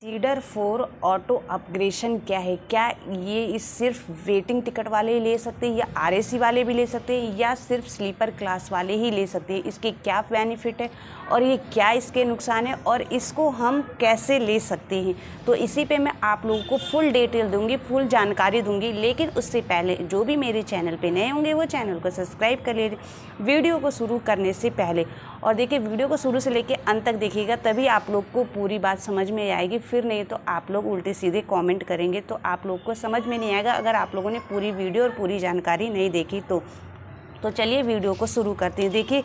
Cedar 4 auto upgradation क्या है? क्या ये इस सिर्फ वेटिंग टिकट वाले ही ले सकते हैं या आरएसी वाले भी ले सकते हैं या सिर्फ स्लीपर क्लास वाले ही ले सकते हैं? इसके क्या बेनिफिट है और ये क्या इसके नुकसान है और इसको हम कैसे ले सकते हैं? तो इसी पे मैं आप लोगों को फुल डिटेल दूंगी, फुल जानकारी दूंगी। लेकिन उससे पहले जो भी मेरे चैनल पे नए होंगे वो चैनल को सब्सक्राइब कर लीजिए वीडियो को शुरू करने से पहले। और देखिए, वीडियो को शुरू से लेकर अंत तक देखिएगा, तभी आप लोग को पूरी बात समझ में आएगी। फिर नहीं तो आप लोग उल्टे सीधे कमेंट करेंगे तो आप लोग को समझ में नहीं आएगा, अगर आप लोगों ने पूरी वीडियो और पूरी जानकारी नहीं देखी तो चलिए वीडियो को शुरू करते हैं। देखिए,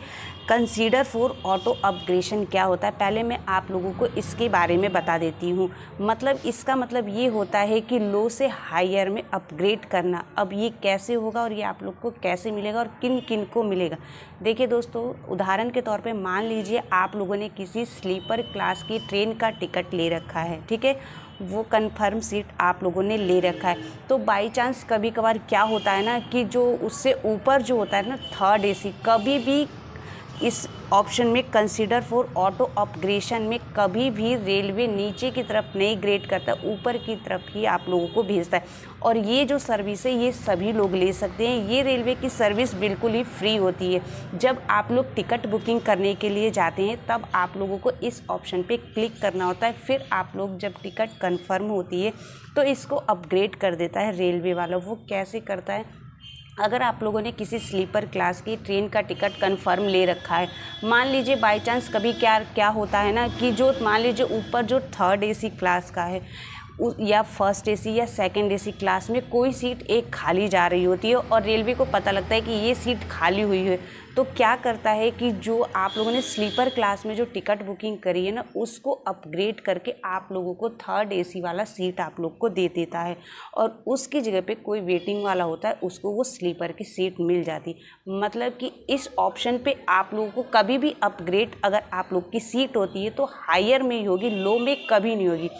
कंसीडर 4 ऑटो अपग्रेशन क्या होता है, पहले मैं आप लोगों को इसके बारे में बता देती हूँ। मतलब इसका मतलब ये होता है कि लो से हायर में अपग्रेड करना। अब ये कैसे होगा और ये आप लोग को कैसे मिलेगा और किन किन को मिलेगा? देखिए दोस्तों, उदाहरण के तौर पे मान लीजिए आप लोगों ने किसी स्लीपर क्लास की ट्रेन का टिकट ले रखा है, ठीक है, वो कन्फर्म सीट आप लोगों ने ले रखा है। तो बाई चांस कभी कभार क्या होता है ना कि जो उससे ऊपर जो होता है ना, थर्ड एसी, कभी भी इस ऑप्शन में कंसीडर 4 ऑटो अपग्रेशन में कभी भी रेलवे नीचे की तरफ नहीं ग्रेड करता, ऊपर की तरफ ही आप लोगों को भेजता है। और ये जो सर्विस है ये सभी लोग ले सकते हैं। ये रेलवे की सर्विस बिल्कुल ही फ्री होती है। जब आप लोग टिकट बुकिंग करने के लिए जाते हैं तब आप लोगों को इस ऑप्शन पे क्लिक करना होता है। फिर आप लोग जब टिकट कंफर्म होती है तो इसको अपग्रेड कर देता है रेलवे वाला। वो कैसे करता है? अगर आप लोगों ने किसी स्लीपर क्लास की ट्रेन का टिकट कंफर्म ले रखा है, मान लीजिए बाय चांस कभी क्या होता है ना कि जो मान लीजिए ऊपर जो थर्ड एसी क्लास का है या फर्स्ट एसी या सेकंड एसी क्लास में कोई सीट एक खाली जा रही होती है और रेलवे को पता लगता है कि ये सीट खाली हुई है, तो क्या करता है कि जो आप लोगों ने स्लीपर क्लास में जो टिकट बुकिंग करी है ना, उसको अपग्रेड करके आप लोगों को थर्ड एसी वाला सीट आप लोग को दे देता है और उसकी जगह पे कोई वेटिंग वाला होता है, उसको वो स्लीपर की सीट मिल जाती। मतलब कि इस ऑप्शन पे आप लोगों को कभी भी अपग्रेड, अगर आप लोग की सीट होती है तो हायर में ही होगी, लो में कभी नहीं होगी।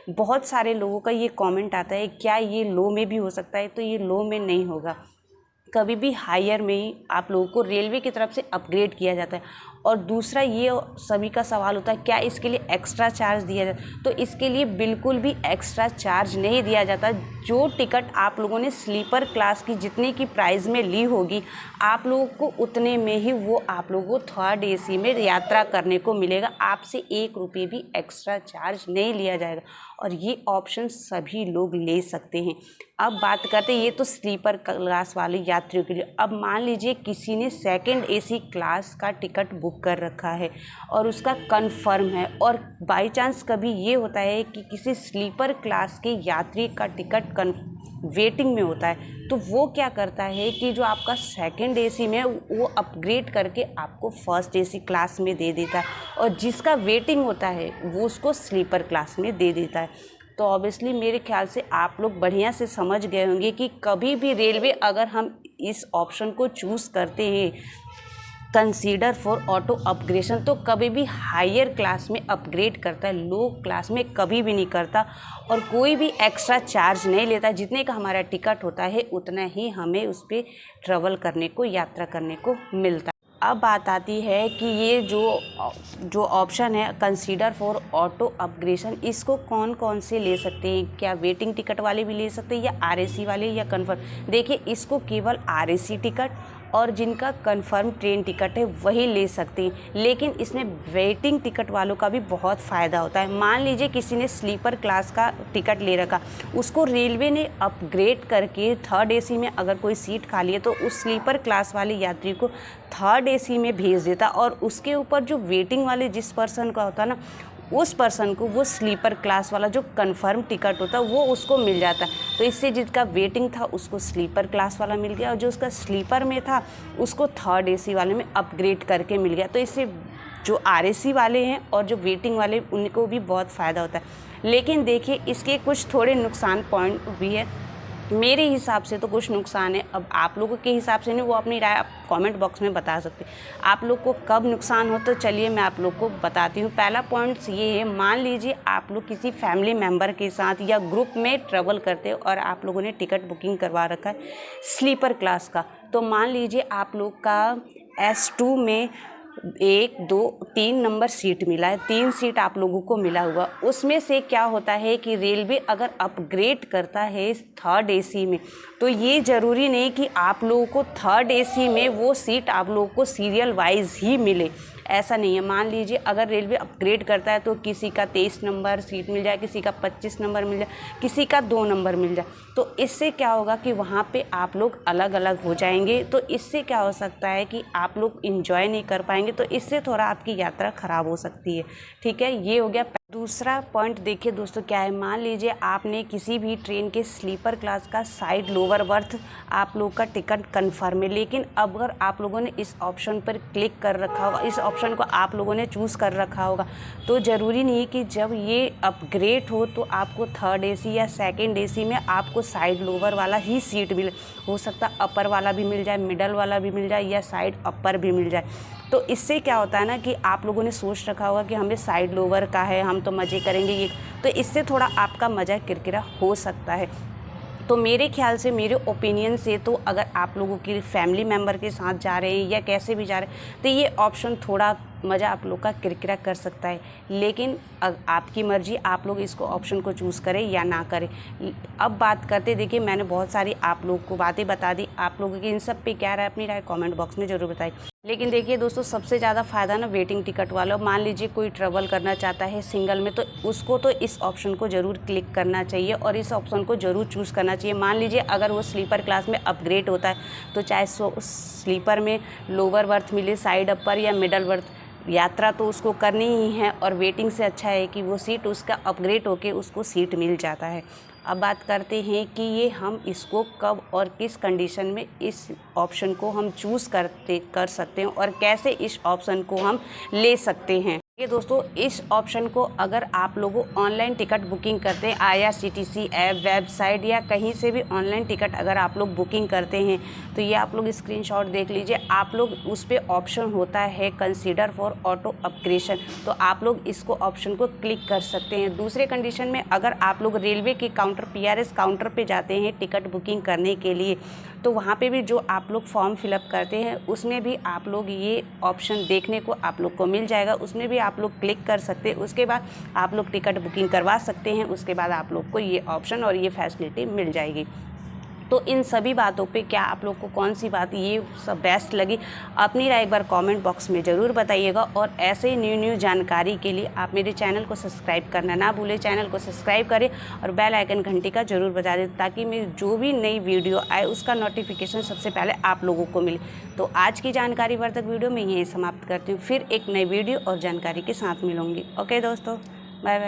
बहुत सारे लोगों का ये कमेंट आता है, क्या ये लो में भी हो सकता है? तो ये लो में नहीं होगा, कभी भी हायर में ही आप लोगों को रेलवे की तरफ से अपग्रेड किया जाता है। और दूसरा ये सभी का सवाल होता है, क्या इसके लिए एक्स्ट्रा चार्ज दिया जाता है? तो इसके लिए बिल्कुल भी एक्स्ट्रा चार्ज नहीं दिया जाता। जो टिकट आप लोगों ने स्लीपर क्लास की जितने की प्राइस में ली होगी, आप लोगों को उतने में ही वो आप लोगों को थर्ड एसी में यात्रा करने को मिलेगा। आपसे 1 रुपये भी एक्स्ट्रा चार्ज नहीं लिया जाएगा और ये ऑप्शन सभी लोग ले सकते हैं। अब बात करते हैं, ये तो स्लीपर क्लास वाले यात्रियों के लिए। अब मान लीजिए किसी ने सेकंड एसी क्लास का टिकट बुक कर रखा है और उसका कंफर्म है, और बाय चांस कभी ये होता है कि किसी स्लीपर क्लास के यात्री का टिकट वेटिंग में होता है, तो वो क्या करता है कि जो आपका सेकंड एसी में वो अपग्रेड करके आपको फर्स्ट एसी क्लास में दे देता है और जिसका वेटिंग होता है वो उसको स्लीपर क्लास में दे देता है। तो ऑब्वियसली मेरे ख्याल से आप लोग बढ़िया से समझ गए होंगे कि कभी भी रेलवे, अगर हम इस ऑप्शन को चूज़ करते हैं कंसीडर 4 ऑटो अपग्रेशन, तो कभी भी हायर क्लास में अपग्रेड करता है, लो क्लास में कभी भी नहीं करता और कोई भी एक्स्ट्रा चार्ज नहीं लेता। जितने का हमारा टिकट होता है उतना ही हमें उस पर ट्रेवल करने को, यात्रा करने को मिलता है। अब बात आती है कि ये जो ऑप्शन है कंसीडर 4 ऑटो अपग्रेशन, इसको कौन कौन से ले सकते हैं? क्या वेटिंग टिकट वाले भी ले सकते हैं या आरएसी वाले या कन्फर्म? देखिए, इसको केवल आरएसी टिकट और जिनका कंफर्म ट्रेन टिकट है वही ले सकते हैं। लेकिन इसमें वेटिंग टिकट वालों का भी बहुत फ़ायदा होता है। मान लीजिए किसी ने स्लीपर क्लास का टिकट ले रखा, उसको रेलवे ने अपग्रेड करके थर्ड एसी में अगर कोई सीट खाली है तो उस स्लीपर क्लास वाले यात्री को थर्ड एसी में भेज देता और उसके ऊपर जो वेटिंग वाले जिस पर्सन का होता है ना, उस पर्सन को वो स्लीपर क्लास वाला जो कंफर्म टिकट होता है वो उसको मिल जाता है। तो इससे जिसका वेटिंग था उसको स्लीपर क्लास वाला मिल गया और जो उसका स्लीपर में था उसको थर्ड एसी वाले में अपग्रेड करके मिल गया। तो इससे जो आरएसी वाले हैं और जो वेटिंग वाले, उनको भी बहुत फ़ायदा होता है। लेकिन देखिए, इसके कुछ थोड़े नुकसान पॉइंट भी है। मेरे हिसाब से तो कुछ नुकसान है, अब आप लोगों के हिसाब से नहीं, वो अपनी राय आप कमेंट बॉक्स में बता सकते हैं। आप लोग को कब नुकसान हो तो चलिए मैं आप लोग को बताती हूँ। पहला पॉइंट ये है, मान लीजिए आप लोग किसी फैमिली मेम्बर के साथ या ग्रुप में ट्रेवल करते हो और आप लोगों ने टिकट बुकिंग करवा रखा है स्लीपर क्लास का, तो मान लीजिए आप लोग का S2 में 1 2 3 नंबर सीट मिला है, 3 सीट आप लोगों को मिला हुआ। उसमें से क्या होता है कि रेलवे अगर अपग्रेड करता है थर्ड एसी में, तो ये ज़रूरी नहीं कि आप लोगों को थर्ड एसी में वो सीट आप लोगों को सीरियल वाइज ही मिले, ऐसा नहीं है। मान लीजिए अगर रेलवे अपग्रेड करता है तो किसी का 23 नंबर सीट मिल जाए, किसी का 25 नंबर मिल जाए, किसी का 2 नंबर मिल जाए, तो इससे क्या होगा कि वहाँ पे आप लोग अलग अलग हो जाएंगे। तो इससे क्या हो सकता है कि आप लोग इंजॉय नहीं कर पाएंगे, तो इससे थोड़ा आपकी यात्रा ख़राब हो सकती है। ठीक है, ये हो गया। दूसरा पॉइंट देखिए दोस्तों क्या है, मान लीजिए आपने किसी भी ट्रेन के स्लीपर क्लास का साइड लोअर बर्थ आप लोग का टिकट कन्फर्म है, लेकिन अगर आप लोगों ने इस ऑप्शन पर क्लिक कर रखा होगा, इस ऑप्शन को आप लोगों ने चूज़ कर रखा होगा, तो ज़रूरी नहीं कि जब ये अपग्रेड हो तो आपको थर्ड एसी या सेकेंड एसी में आपको साइड लोअर वाला ही सीट मिले। हो सकता है अपर वाला भी मिल जाए, मिडल वाला भी मिल जाए या साइड अपर भी मिल जाए। तो इससे क्या होता है ना कि आप लोगों ने सोच रखा होगा कि हमें साइड लोअर का है, हम तो मज़े करेंगे ये, तो इससे थोड़ा आपका मज़ा किरकिरा हो सकता है। तो मेरे ख्याल से, मेरे ओपिनियन से, तो अगर आप लोगों की फैमिली मेम्बर के साथ जा रहे हैं या कैसे भी जा रहे हैं, तो ये ऑप्शन थोड़ा मज़ा आप लोग का किरकिरा कर सकता है। लेकिन आपकी मर्ज़ी, आप लोग इसको ऑप्शन को चूज़ करें या ना करें। अब बात करते, देखिए मैंने बहुत सारी आप लोग को बातें बता दी, आप लोगों की इन सब पे क्या राय, अपनी राय कमेंट बॉक्स में ज़रूर बताइए। लेकिन देखिए दोस्तों, सबसे ज़्यादा फ़ायदा ना वेटिंग टिकट वाला। मान लीजिए कोई ट्रेवल करना चाहता है सिंगल में, तो उसको तो इस ऑप्शन को ज़रूर क्लिक करना चाहिए और इस ऑप्शन को ज़रूर चूज़ करना चाहिए। मान लीजिए अगर वो स्लीपर क्लास में अपग्रेड होता है, तो चाहे स्लीपर में लोअर बर्थ मिले, साइड अपर या मिडल बर्थ, यात्रा तो उसको करनी ही है और वेटिंग से अच्छा है कि वो सीट उसका अपग्रेड होके उसको सीट मिल जाता है। अब बात करते हैं कि ये हम इसको कब और किस कंडीशन में इस ऑप्शन को हम चूज़ कर सकते हैं और कैसे इस ऑप्शन को हम ले सकते हैं। ये दोस्तों, इस ऑप्शन को अगर आप लोगों ऑनलाइन टिकट बुकिंग करते हैं, IRCTC ऐप, वेबसाइट या कहीं से भी ऑनलाइन टिकट अगर आप लोग बुकिंग करते हैं, तो ये आप लोग स्क्रीनशॉट देख लीजिए। आप लोग उस पर ऑप्शन होता है कंसीडर फॉर ऑटो अपग्रेशन, तो आप लोग इसको ऑप्शन को क्लिक कर सकते हैं। दूसरे कंडीशन में अगर आप लोग रेलवे के काउंटर, PRS काउंटर पर जाते हैं टिकट बुकिंग करने के लिए, तो वहाँ पे भी जो आप लोग फॉर्म फिलअप करते हैं उसमें भी आप लोग ये ऑप्शन देखने को आप लोग को मिल जाएगा, उसमें भी आप लोग क्लिक कर सकते हैं। उसके बाद आप लोग टिकट बुकिंग करवा सकते हैं, उसके बाद आप लोग को ये ऑप्शन और ये फैसिलिटी मिल जाएगी। तो इन सभी बातों पे क्या आप लोग को कौन सी बात ये सब बेस्ट लगी, अपनी राय एक बार कमेंट बॉक्स में ज़रूर बताइएगा। और ऐसे ही न्यू जानकारी के लिए आप मेरे चैनल को सब्सक्राइब करना ना भूलें। चैनल को सब्सक्राइब करें और बेल आइकन घंटी का ज़रूर बजा दें, ताकि मेरी जो भी नई वीडियो आए उसका नोटिफिकेशन सबसे पहले आप लोगों को मिले। तो आज की जानकारी वर्धक वीडियो में यही समाप्त करती हूँ, फिर एक नई वीडियो और जानकारी के साथ मिलूँगी। ओके दोस्तों, बाय बाय।